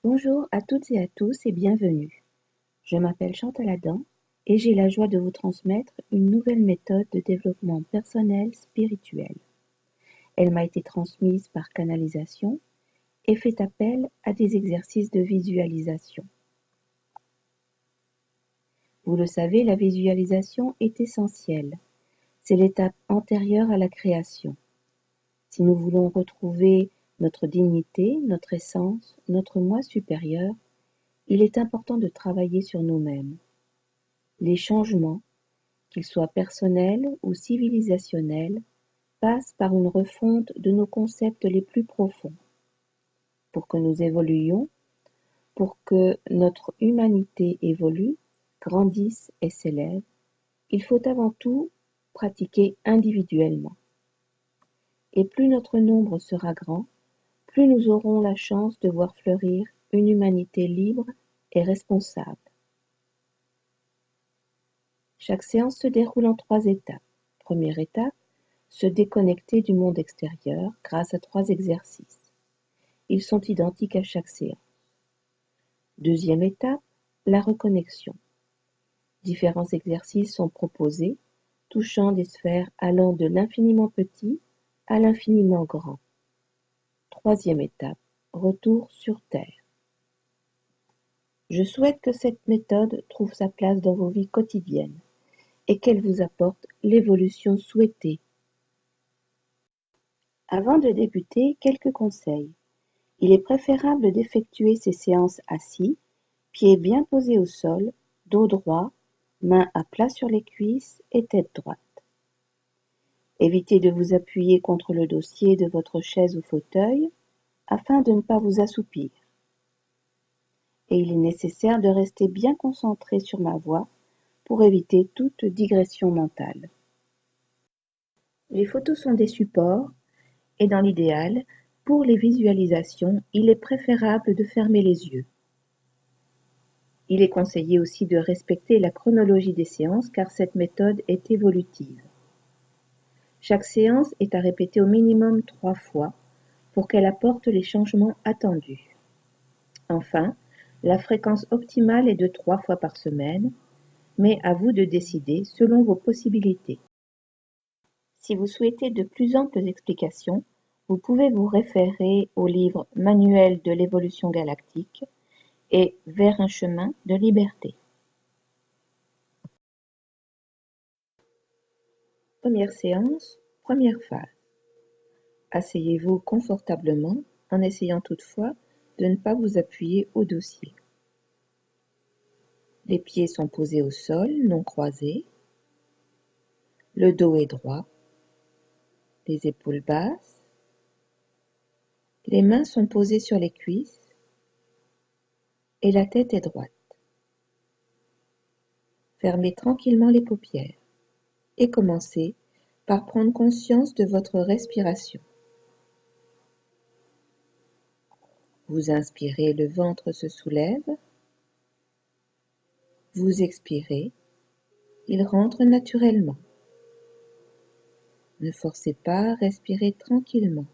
Bonjour à toutes et à tous et bienvenue. Je m'appelle Chantal Adam et j'ai la joie de vous transmettre une nouvelle méthode de développement personnel spirituel. Elle m'a été transmise par canalisation et fait appel à des exercices de visualisation. Vous le savez, la visualisation est essentielle. C'est l'étape antérieure à la création. Si nous voulons retrouver notre dignité, notre essence, notre moi supérieur, il est important de travailler sur nous-mêmes. Les changements, qu'ils soient personnels ou civilisationnels, passent par une refonte de nos concepts les plus profonds. Pour que nous évoluions, pour que notre humanité évolue, grandisse et s'élève, il faut avant tout pratiquer individuellement. Et plus notre nombre sera grand, plus nous aurons la chance de voir fleurir une humanité libre et responsable. Chaque séance se déroule en 3 étapes. Première étape, se déconnecter du monde extérieur grâce à 3 exercices. Ils sont identiques à chaque séance. Deuxième étape, la reconnexion. Différents exercices sont proposés, touchant des sphères allant de l'infiniment petit à l'infiniment grand. Troisième étape, retour sur Terre. Je souhaite que cette méthode trouve sa place dans vos vies quotidiennes et qu'elle vous apporte l'évolution souhaitée. Avant de débuter, quelques conseils. Il est préférable d'effectuer ces séances assis, pieds bien posés au sol, dos droit, mains à plat sur les cuisses et tête droite. Évitez de vous appuyer contre le dossier de votre chaise ou fauteuil afin de ne pas vous assoupir. Et il est nécessaire de rester bien concentré sur ma voix pour éviter toute digression mentale. Les photos sont des supports et dans l'idéal, pour les visualisations, il est préférable de fermer les yeux. Il est conseillé aussi de respecter la chronologie des séances car cette méthode est évolutive. Chaque séance est à répéter au minimum 3 fois pour qu'elle apporte les changements attendus. Enfin, la fréquence optimale est de 3 fois par semaine, mais à vous de décider selon vos possibilités. Si vous souhaitez de plus amples explications, vous pouvez vous référer au livre Manuel de l'évolution galactique et Vers un chemin de liberté. Première séance, première phase. Asseyez-vous confortablement en essayant toutefois de ne pas vous appuyer au dossier. Les pieds sont posés au sol, non croisés. Le dos est droit. Les épaules basses. Les mains sont posées sur les cuisses et la tête est droite. Fermez tranquillement les paupières et commencez par prendre conscience de votre respiration. Vous inspirez, le ventre se soulève. Vous expirez, il rentre naturellement. Ne forcez pas, respirez tranquillement.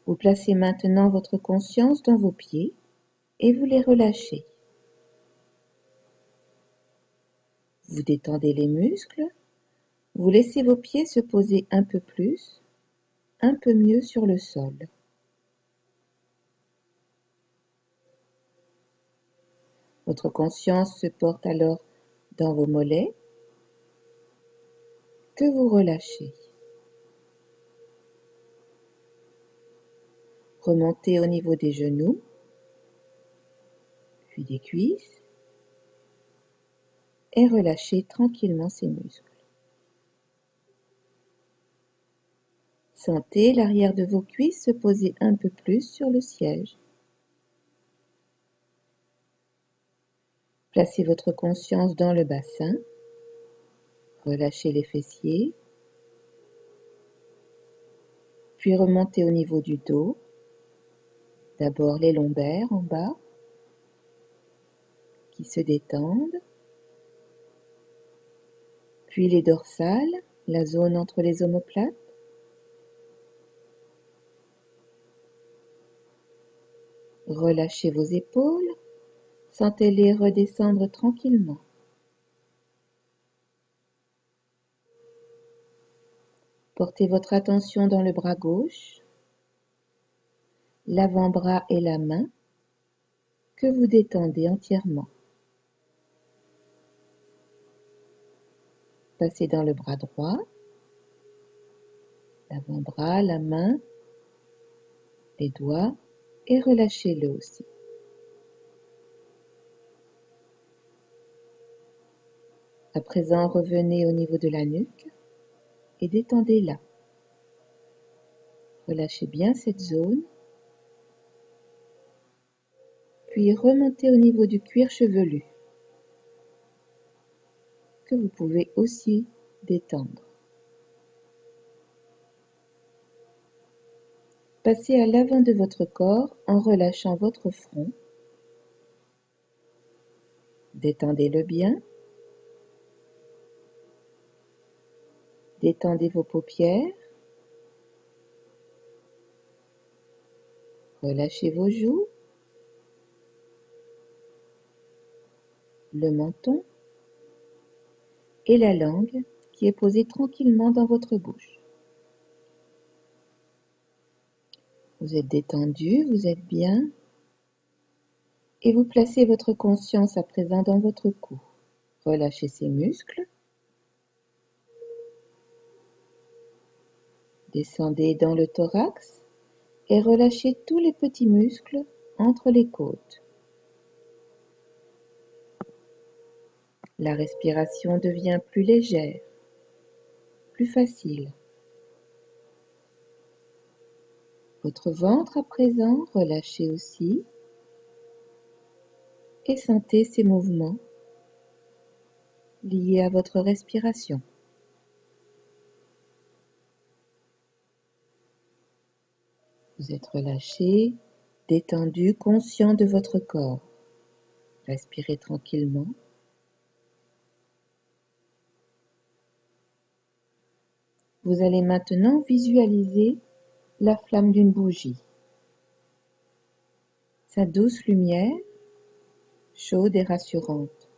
Vous placez maintenant votre conscience dans vos pieds et vous les relâchez. Vous détendez les muscles, vous laissez vos pieds se poser un peu plus, un peu mieux sur le sol. Votre conscience se porte alors dans vos mollets que vous relâchez. Remontez au niveau des genoux, puis des cuisses, et relâchez tranquillement ces muscles. Sentez l'arrière de vos cuisses se poser un peu plus sur le siège. Placez votre conscience dans le bassin, relâchez les fessiers, puis remontez au niveau du dos, d'abord les lombaires en bas, qui se détendent, puis les dorsales, la zone entre les omoplates, Relâchez vos épaules, sentez-les redescendre tranquillement. Portez votre attention dans le bras gauche, l'avant-bras et la main que vous détendez entièrement. Passez dans le bras droit, l'avant-bras, la main, les doigts et relâchez-le aussi. À présent, revenez au niveau de la nuque et détendez-la. Relâchez bien cette zone, puis remontez au niveau du cuir chevelu, que vous pouvez aussi détendre. Passez à l'avant de votre corps en relâchant votre front. Détendez-le bien. Détendez vos paupières. Relâchez vos joues, le menton et la langue qui est posée tranquillement dans votre bouche. Vous êtes détendu, vous êtes bien et vous placez votre conscience à présent dans votre cou. Relâchez ces muscles. Descendez dans le thorax et relâchez tous les petits muscles entre les côtes. La respiration devient plus légère, plus facile. Votre ventre à présent, relâchez aussi et sentez ces mouvements liés à votre respiration. Vous êtes relâché, détendu, conscient de votre corps. Respirez tranquillement. Vous allez maintenant visualiser la flamme d'une bougie. Sa douce lumière, chaude et rassurante.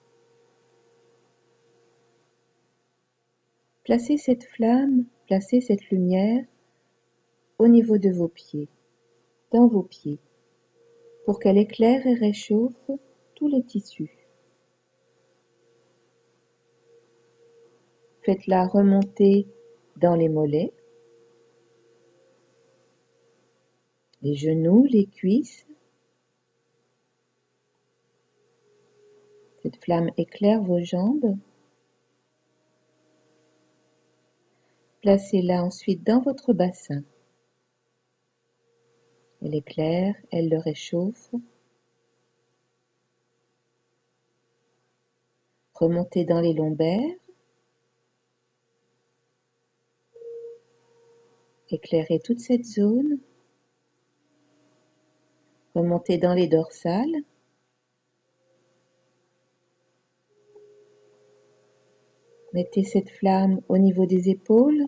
Placez cette flamme, placez cette lumière au niveau de vos pieds, dans vos pieds, pour qu'elle éclaire et réchauffe tous les tissus. Faites-la remonter dans les mollets, les genoux, les cuisses. Cette flamme éclaire vos jambes. Placez-la ensuite dans votre bassin. Elle éclaire, elle le réchauffe. Remontez dans les lombaires. Éclairez toute cette zone. Remontez dans les dorsales. Mettez cette flamme au niveau des épaules.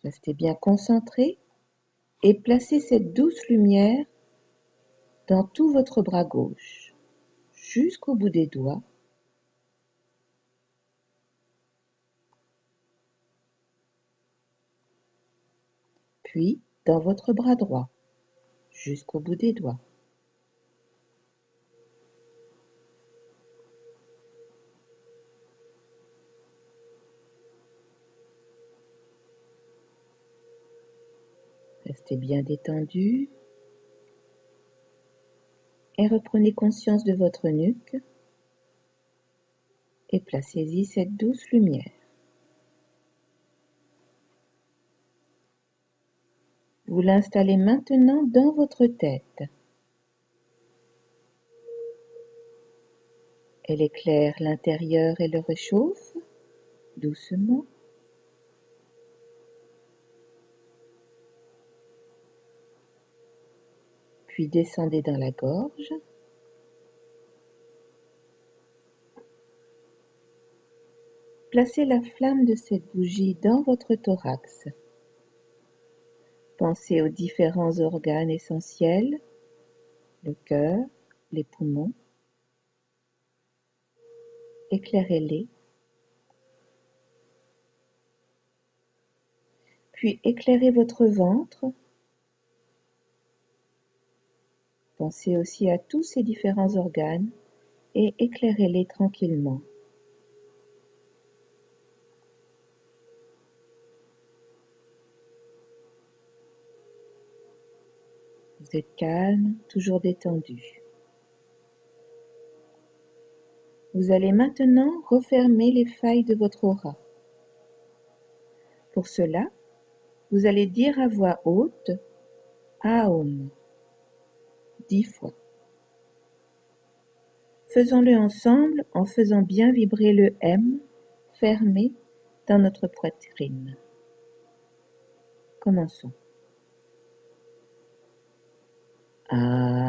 Restez bien concentré et placez cette douce lumière dans tout votre bras gauche, jusqu'au bout des doigts. Puis dans votre bras droit, jusqu'au bout des doigts. Restez bien détendu et reprenez conscience de votre nuque et placez-y cette douce lumière. Vous l'installez maintenant dans votre tête. Elle éclaire l'intérieur et le réchauffe doucement. Puis descendez dans la gorge. Placez la flamme de cette bougie dans votre thorax. Pensez aux différents organes essentiels, le cœur, les poumons. Éclairez-les. Puis éclairez votre ventre. Pensez aussi à tous ces différents organes et éclairez-les tranquillement. Vous êtes calme, toujours détendu. Vous allez maintenant refermer les failles de votre aura. Pour cela, vous allez dire à voix haute « Aum » 10 fois. Faisons-le ensemble en faisant bien vibrer le M fermé dans notre poitrine. Commençons. Aum.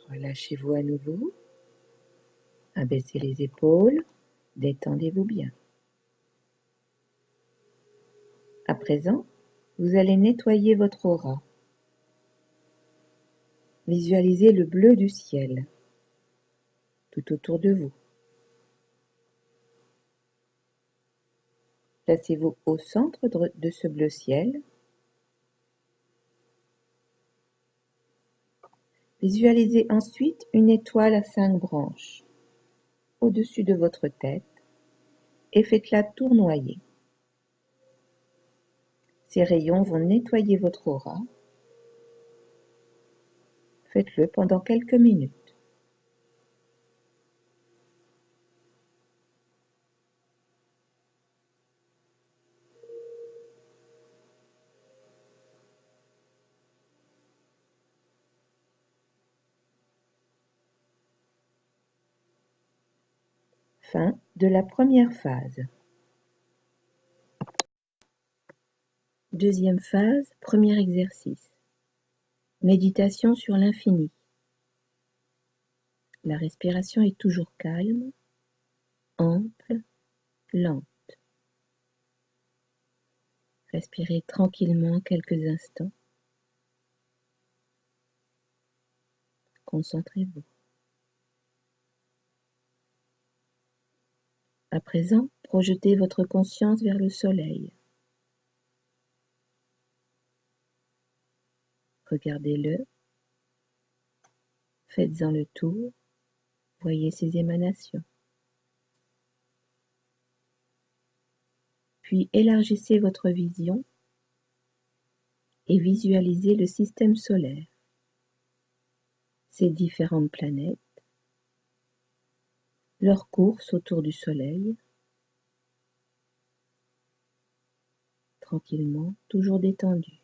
Relâchez-vous à nouveau. Abaissez les épaules. Détendez-vous bien. À présent, vous allez nettoyer votre aura. Visualisez le bleu du ciel tout autour de vous. Placez-vous au centre de ce bleu ciel. Visualisez ensuite une étoile à 5 branches au-dessus de votre tête et faites-la tournoyer. Ces rayons vont nettoyer votre aura. Faites-le pendant quelques minutes. Fin de la première phase. Deuxième phase, premier exercice. Méditation sur l'infini. La respiration est toujours calme, ample, lente. Respirez tranquillement quelques instants. Concentrez-vous. À présent, projetez votre conscience vers le soleil. Regardez-le. Faites-en le tour. Voyez ses émanations. Puis élargissez votre vision et visualisez le système solaire, ses différentes planètes, leur course autour du Soleil, tranquillement, toujours détendu.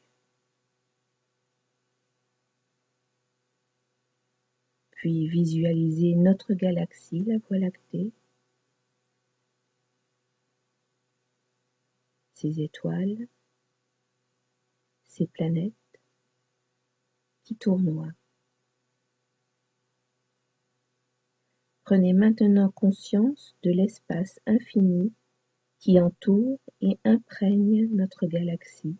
Puis visualisez notre galaxie, la Voie lactée, ses étoiles, ses planètes qui tournoient. Prenez maintenant conscience de l'espace infini qui entoure et imprègne notre galaxie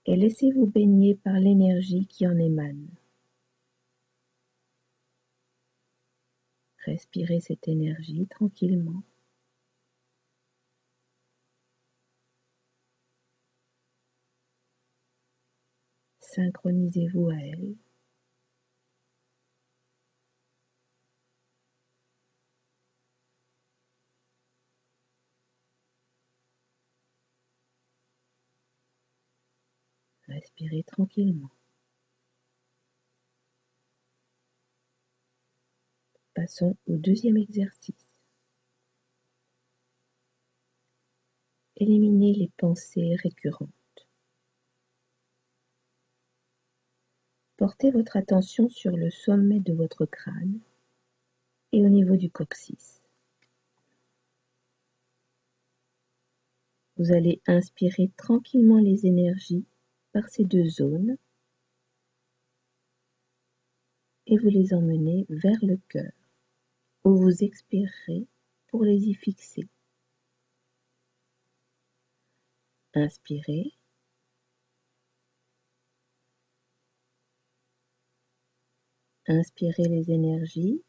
et laissez-vous baigner par l'énergie qui en émane. Respirez cette énergie tranquillement. Synchronisez-vous à elle. Respirez tranquillement. Passons au deuxième exercice. Éliminez les pensées récurrentes. Portez votre attention sur le sommet de votre crâne et au niveau du coccyx. Vous allez inspirer tranquillement les énergies par ces deux zones et vous les emmenez vers le cœur, où vous expirerez pour les y fixer. Inspirez. Inspirez les énergies,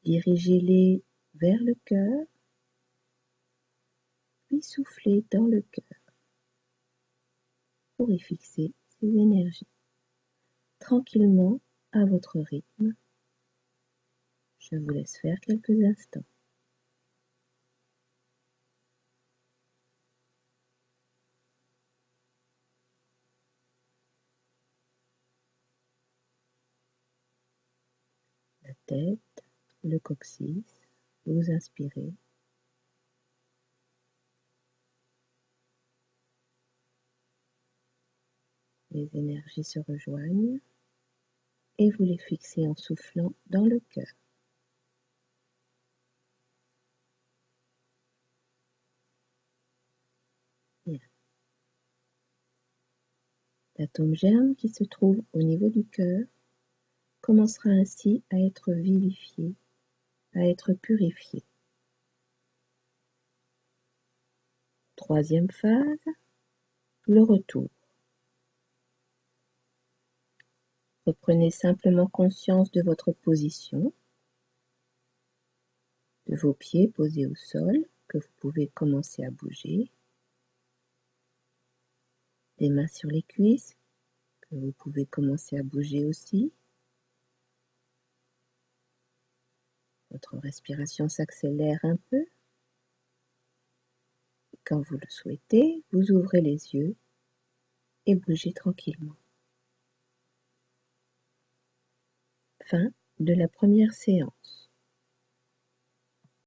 dirigez-les vers le cœur, puis soufflez dans le cœur pour y fixer ces énergies. Tranquillement, à votre rythme, je vous laisse faire quelques instants. La tête, le coccyx, vous inspirez. Les énergies se rejoignent et vous les fixez en soufflant dans le cœur. Bien. L'atome germe qui se trouve au niveau du cœur commencera ainsi à être vivifié, à être purifié. Troisième phase, le retour. Reprenez simplement conscience de votre position, de vos pieds posés au sol, que vous pouvez commencer à bouger, des mains sur les cuisses, que vous pouvez commencer à bouger aussi. Votre respiration s'accélère un peu. Quand vous le souhaitez, vous ouvrez les yeux et bougez tranquillement. Fin de la première séance.